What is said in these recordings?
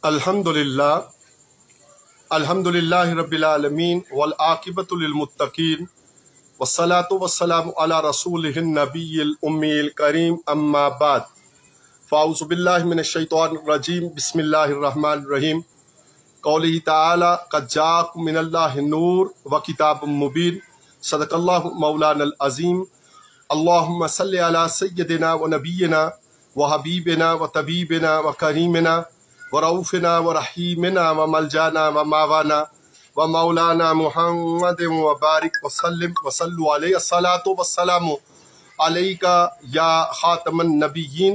अल्हम्दुलिल्लाहि रब्बिल आलमीन वल आक़िबतु लिल मुत्तक़ीन वस्सलातु वस्सलामु अला रसूलिहिन नबिय्यिल उम्मील करीम अम्मा बाद फ़ाऊज़ु बिल्लाहि मिनश शैतानिर रजीम बिस्मिल्लाहिर रहमानिर रहीम क़ौलिही तआला क़द जाअकुम मिनल्लाहि नूर व किताबुम मुबीन सदक़ल्लाहु मौलानल अज़ीम अल्लाहुम्मा सल्लि अला सय्यदिना व नबिय्यिना व हबीबिना व तबीबिना व करीमिना व रऊफ़िना व रहीमिना व मलजाना व मावाना व मौलाना मुहम्मदिन व बारिक व सल्लिम व सल्लु अलैहि अस्सलातु वस्सलामु अलैका या ख़ातमन नबिय्यीन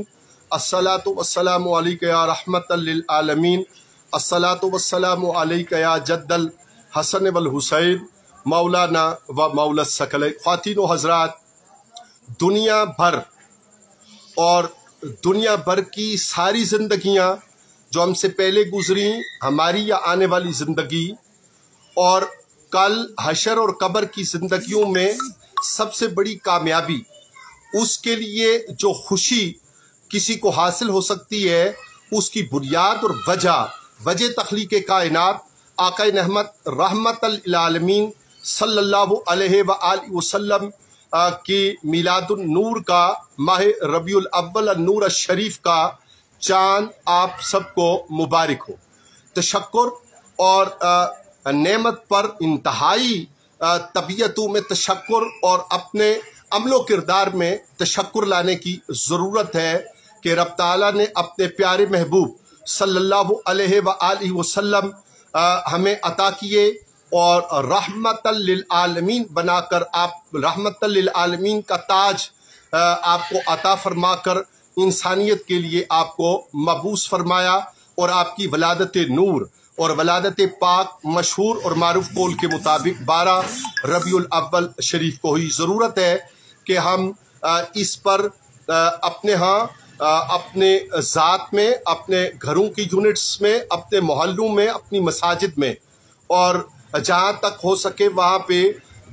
अस्सलातु वस्सलामु अलैका या रहमतल लिल आलमीन अस्सलातु वस्सलामु अलैका या जद्दल हसन वल हुसैन मौलाना व मौला सकलैन। ख़वातीन व हज़रात, दुनिया भर की सारी ज़िंदगियाँ जो हमसे पहले गुजरी, हमारी या आने वाली ज़िंदगी और कल हशर और कब्र की ज़िंदगियों में सबसे बड़ी कामयाबी, उसके लिए जो खुशी किसी को हासिल हो सकती है, उसकी बुनियाद और वजह तख्लीक़ कायनात आक़ाए रहमतल लिल आलमीन सल्लल्लाहु अलैहि व आलिहि वसल्लम की मिलादुन नूर का माह रबीउल अव्वल नूर शरीफ का चांद आप सबको मुबारक हो। तशक्कुर और नेमत पर इंतहाई तबीयतों में तशक्कुर और अपने अमलो किरदार में तशक्कुर लाने की ज़रूरत है कि रब ताला ने अपने प्यारे महबूब सल्लल्लाहु अलैहि व आलिहि वसल्लम हमें अता किए और रहमतल लिल आलमीन बनाकर आप रहमतल लिल आलमीन का ताज आपको अता फरमाकर इंसानियत के लिए आपको मबूस फरमाया और आपकी वलादत नूर और वलादत पाक मशहूर और मारूफ कौल के मुताबिक 12 रबीउल अव्वल शरीफ को हुई। ज़रूरत है कि हम इस पर अपने अपने ज़ात में, अपने घरों की यूनिट्स में, अपने मोहल्लों में, अपनी मसाजिद में और जहाँ तक हो सके वहाँ पे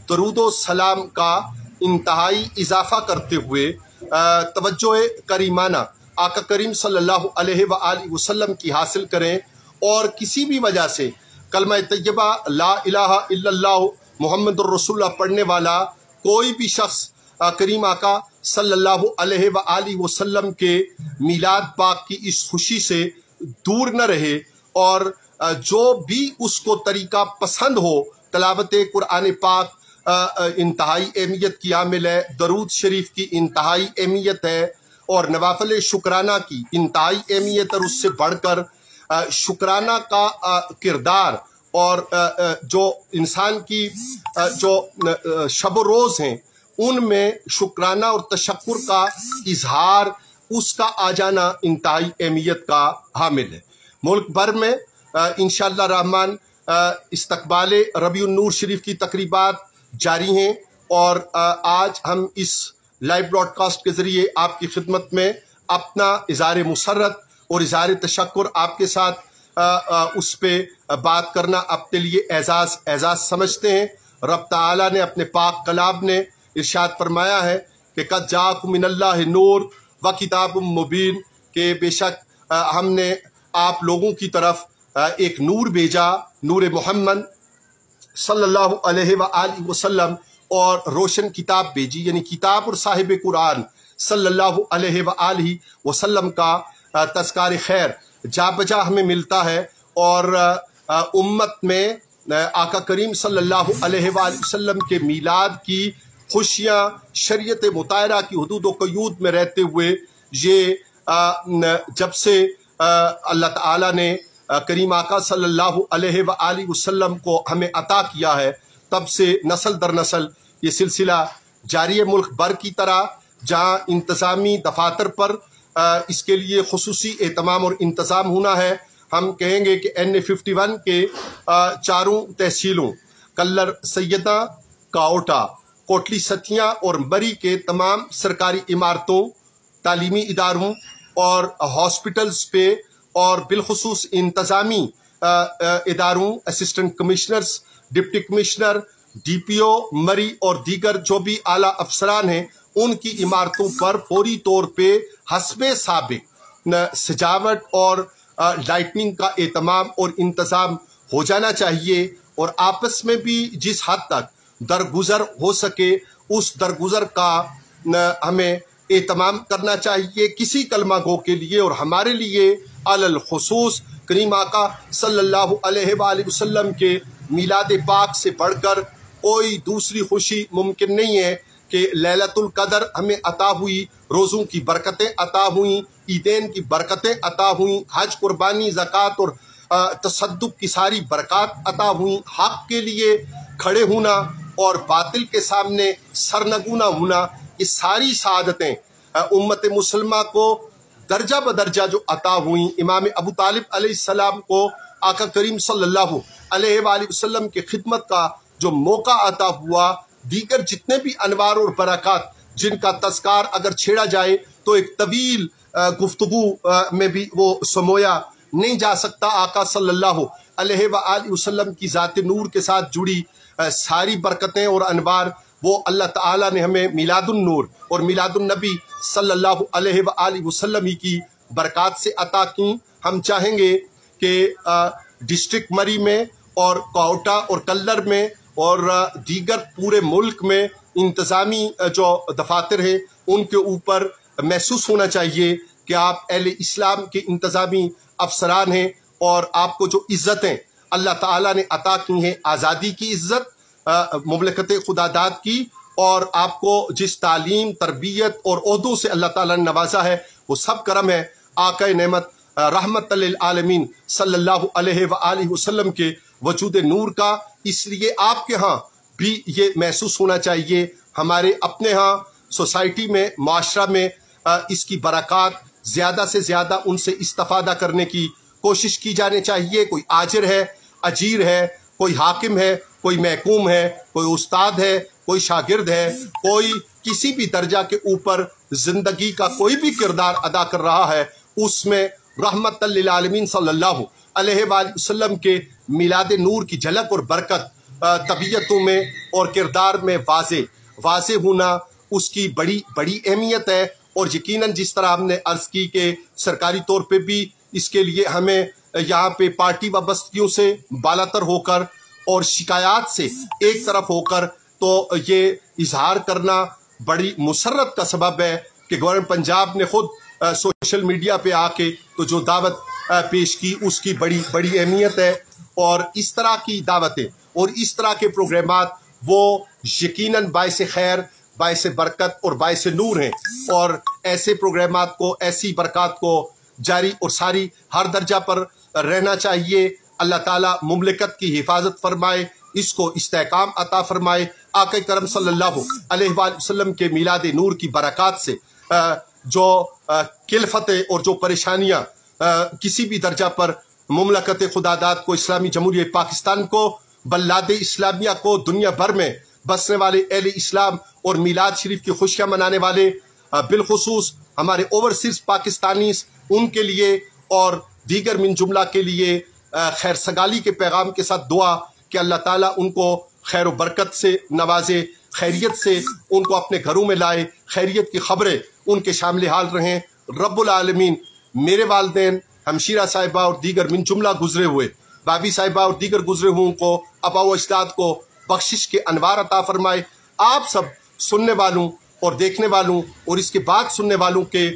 दरूद व सलाम का इंतहाई इजाफ़ा करते हुए तवज्जो करीमाना आका करीम सल्लल्लाहु अलैहि व आलिहि वसल्लम की हासिल करें और किसी भी वजह से कलमा तय्यबा ला इलाहा इल्लल्लाह मुहम्मदुर रसूलुल्लाह पढ़ने वाला कोई भी शख्स करीम आका सल्लल्लाहु अलैहि व आलिहि वसल्लम के मिलाद पाक की इस खुशी से दूर न रहे और जो भी उसको तरीका पसंद हो, तलावत कुरान पाक इंतहाई अहमियत की आमिल है, दरूद शरीफ की इंतहाई अहमियत है और नवाफिल शुक्राना की इंतहाई अहमियत और उससे बढ़कर शुक्राना का किरदार और जो इंसान की जो शब रोज़ हैं उनमें शुक्राना और तशक्कुर का इजहार, उसका आ जाना इंतहाई अहमियत का हामिल है। मुल्क भर में इंशाअल्लाह रहमान इस्तकबाले रबीउन नूर शरीफ की तकरीबात जारी हैं और आज हम इस लाइव ब्रॉडकास्ट के ज़रिए आपकी खिदमत में अपना इज़हार मुसर्रत और इज़हार तशक्कुर आपके साथ उस पे बात करना अपने लिए एजाज़ समझते हैं। रब ताला ने अपने पाक कलाम ने इरशाद फरमाया है कि क़द जाअकुम मिनल्लाहि नूर व किताबुम मुबीन, के बेशक हमने आप लोगों की तरफ एक नूर भेजा, नूर मोहम्मद सल्लल्लाहु अलैहि व आलिहि वसल्लम, और रोशन किताब भेजी, यानी किताब और साहिब कुरान सल्लल्लाहु अलैहि व आलिहि वसल्लम का तज़किर खैर जा बजा हमें मिलता है और उम्मत में आका करीम सल्लल्लाहु अलैहि वसल्लम के मीलाद की खुशियाँ शरीयत मुताहरा की हुदूद व क़यूद में रहते हुए ये जब से अल्लाह ताला ने करीम आका सल्लल्लाहु अलैहि व आलिहि वसल्लम को हमें अता किया है, तब से नस्ल दर नस्ल ये सिलसिला जारी है। मुल्क भर की तरह जहाँ इंतज़ामी दफातर पर इसके लिए खुसूसी एहतमाम और इंतज़ाम होना है, हम कहेंगे कि NA51 के चारों तहसीलों कल्लर, सैयदा, काओटा, कोटली सथिया और मरी के तमाम सरकारी इमारतों, तालीमी इदारों और हॉस्पिटल्स पे और बिलखुसूस इंतज़ामी इदारों, assistant commissioners, deputy commissioner, DPO मरी और दीगर जो भी आला अफसरान हैं, उनकी इमारतों पर फौरी तौर पे हस्बे साबिक सजावट और लाइटनिंग का एहतमाम और इंतज़ाम हो जाना चाहिए, और आपस में भी जिस हद तक दरगुजर हो सके उस दरगुजर का हमें एहतमाम करना चाहिए किसी कलमा गो के लिए। और हमारे लिए अलल खुसूस करीम आका सल्लल्लाहु अलैहि वसल्लम के मिलाद पाक से बढ़कर कोई दूसरी खुशी मुमकिन नहीं है कि लैलतुल कदर हमें अता हुई, रोज़ों की बरकतें अता हुई, ईदैन की बरकतें अता हुई, हज कुर्बानी ज़कात और तसद्दुक की सारी बरकत अता हुई, हक़ के लिए खड़े होना और बातिल के सामने सरनगूना होना, ये सारी सआदतें उम्मत मुसलमा को दर्जा बदर्जा जो अता हुई। इमाम अबू तालिब अलैहिस्सलाम को आका करीम सल्लल्लाहु अलैहि वसल्लम की खिदमत का जो मौका अता हुआ, दीगर जितने भी अनवार और बरकत जिनका तज़कार अगर छेड़ा जाए तो एक तवील गुफ्तगू में भी वो समोया नहीं जा सकता। आका सल्लल्लाहु अलैहि वसल्लम की ज़ात नूर के साथ जुड़ी सारी बरकतें और अनवार वो अल्लाह ताला ने हमें मिलादुन नूर और मिलादुन नबी सल्लल्लाहु अलैहि वसल्लम ही की बरकत से अता की। हम चाहेंगे कि डिस्ट्रिक्ट मरी में और कोटा और कल्लर में और दीगर पूरे मुल्क में इंतज़ामी जो दफातर हैं उनके ऊपर महसूस होना चाहिए कि आप अहले इस्लाम के इंतज़ामी अफसरान हैं, और आपको जो इज़्ज़तें अल्लाह ताला ने अता की हैं, आज़ादी की इज़्ज़त, मुमलकत खुदादाद की, और आपको जिस तालीम, तरबियत और ओहदों से अल्लाह ताला ने नवाजा है, वो सब करम है आका नेमत रहमत लिल आलमीन सल्लल्लाहु अलैहि वसल्लम के वजूद नूर का। इसलिए आपके यहाँ भी ये महसूस होना चाहिए, हमारे अपने यहाँ सोसाइटी में, माशरा में इसकी बरकत ज़्यादा से ज़्यादा उनसे इस्तिफ़ादा करने की कोशिश की जानी चाहिए। कोई आजिर है, अजीर है, कोई हाकिम है, कोई महकूम है, कोई उस्ताद है, कोई शागिर्द है, कोई किसी भी दर्जा के ऊपर ज़िंदगी का कोई भी किरदार अदा कर रहा है, उसमें रहमत लिल आलमीन सल्लल्लाहु अलैहि वसल्लम के मिलाद नूर की झलक और बरकत तबीयतों में और किरदार में वाज़े होना उसकी बड़ी बड़ी अहमियत है। और यकीनन जिस तरह हमने अर्ज़ की कि सरकारी तौर पे भी इसके लिए हमें यहाँ पे पार्टी वाबस्तगियों से बालातर होकर और शिकायत से एक तरफ होकर तो ये इजहार करना बड़ी मुसर्रत का सबब है कि गवर्नमेंट पंजाब ने खुद सोशल मीडिया पे आके तो जो दावत पेश की उसकी बड़ी बड़ी अहमियत है। और इस तरह की दावतें और इस तरह के प्रोग्रामात वो यकीनन बाइस खैर, बाइस बरकत और बाइस नूर हैं, और ऐसे प्रोग्रामात को, ऐसी बरकत को जारी और सारी हर दर्जा पर रहना चाहिए। अल्लाह ताला मुमलिकत की हिफाजत फरमाए, इसको इस्तेहकाम अता फरमाए। आका करम सल्लल्लाहु अलैहि वसल्लम के मिलाद नूर की बरकत से जो किल्फतें और जो परेशानियाँ किसी भी दर्जा पर मुमलकत खुदादाद को, इस्लामी जमहूरियत पाकिस्तान को, बल्लाद इस्लामिया को, दुनिया भर में बसने वाले अहले इस्लाम और मिलाद शरीफ की खुशियाँ मनाने वाले बिलखुसूस हमारे ओवरसीज पाकिस्तानीस, उनके लिए और दीगर मिन जुमला के लिए खैर सगाली के पैगाम के साथ दुआ कि अल्लाह ताला उनको खैर बरकत से नवाजे, खैरियत से उनको अपने घरों में लाए, खैरियत की खबरें उनके शामिल हाल रहें। रब्बुल आलमीन मेरे वालिदैन, हमशीरा साहिबा और दीगर मिन जुमला गुजरे हुए भाभी साहिबा और दीगर गुजरे हुओं को, अबा व अजदाद को बख्शिश के अनवार अता फरमाए। आप सब सुनने वालों और देखने वालों और इसके बाद सुनने वालों के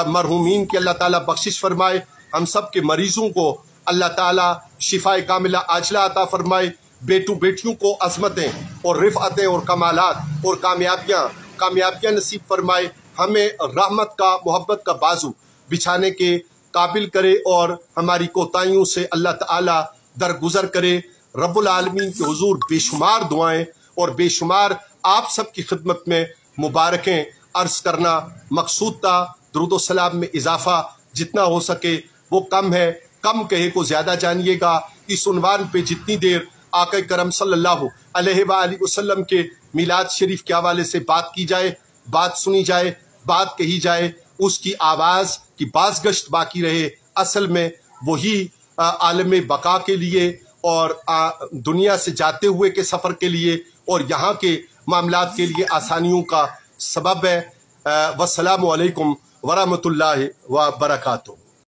मरहूमीन की अल्लाह ताला बख्शिश फरमाए। हम सब के मरीजों को अल्लाह ताला शिफाए कामिला आजला अता फरमाए। बेटू बेटियों को अज़मतें और रिफ़अतें और कमालात और कामयाबियाँ नसीब फरमाए। हमें रहमत का, मोहब्बत का बाजू बिछाने के काबिल करे और हमारी कोताहियों से अल्लाह ताला दरगुजर करे। रब्बुल आलमीन के हुजूर बेशुमार दुआएं और बेशुमार आप सब की खिदमत में मुबारकें अर्ज़ करना मकसूद था। दुरूद व सलाम में इजाफ़ा जितना हो सके वो कम है, कम कहे को ज़्यादा जानिएगा। इस उन्वान पे जितनी देर आका करम सल्लल्लाहु अलैहि वसल्लम के मिलाद शरीफ के हवाले से बात की जाए, बात सुनी जाए, बात कही जाए, उसकी आवाज़ की बाज़गश्त बाकी रहे। असल में वही आलम बका के लिए और दुनिया से जाते हुए के सफ़र के लिए और यहाँ के मामलात के लिए आसानियों का सबब है। वस्सलामु अलैकुम वरहमतुल्लाहि व बरकातुहू।